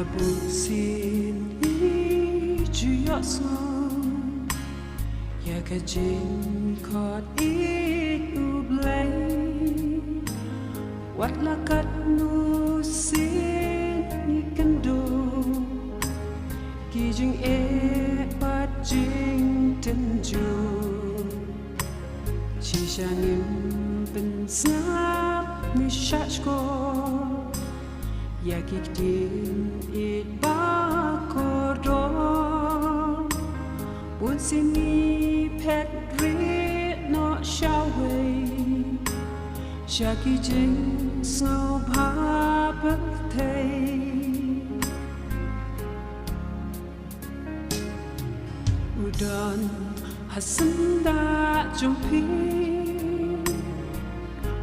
Abusin ijuyosong yakajin kot iublay wat lakat nusin ikando kijing pat jing tenju chi shangim ben snap ni shachko yakiktin it bakodor buồn xin mi pet ri no shaway shaki jing snow pa birthday Don Ha Syndah Jongphi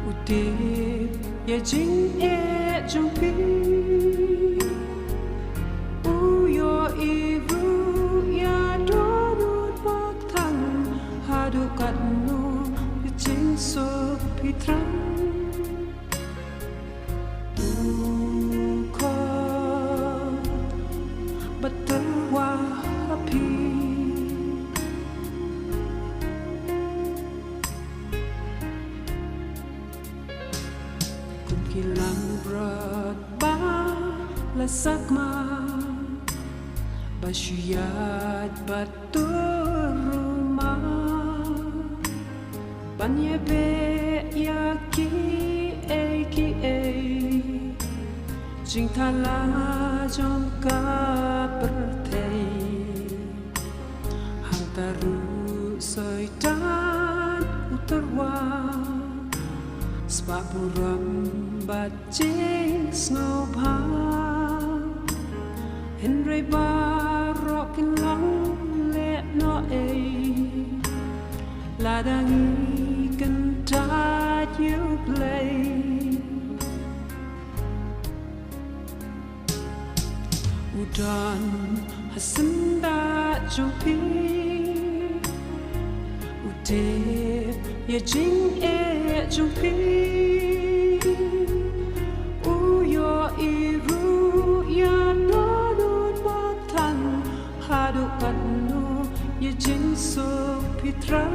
Udip ye jing e Jongphi Uyo iru ya donut bak thang hadu katnu ye jing so pitran Uko batal wa happy Kilang berat ba lasak ma Basyuyat batur rumah Banye be ya ki Jing thala jong ka perthei Hang taru soi tan utarwa Spapuram bat jing snow pa Henry ba rockin long let no a Ladangi can tide you play Don Ha Syndah Jongphi Udip ye jing e Jongphi Uyo iru ya donut batan hadu katnu ye jing so pitran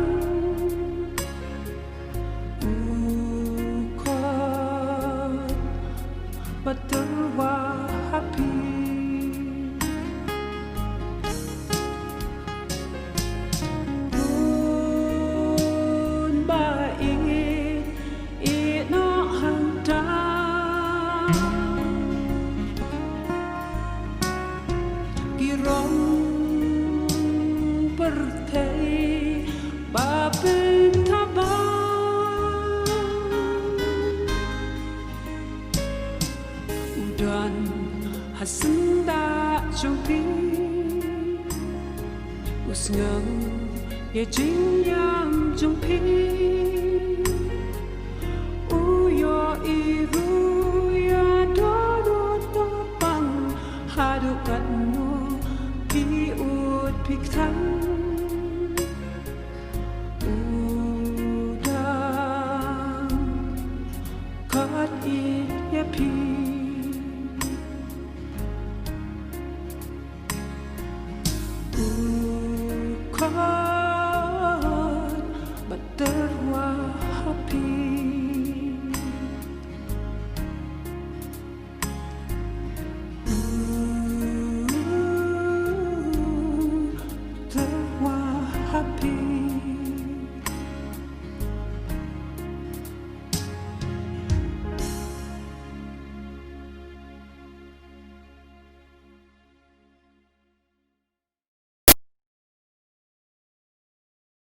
Ukot batul wa happy birthday babin tabang Don Ha Syndah Jongphi usngang ye jing yam Jongphi uyo iru ya donut topang hadu katnu pi ut pik thang Cut it, yeah,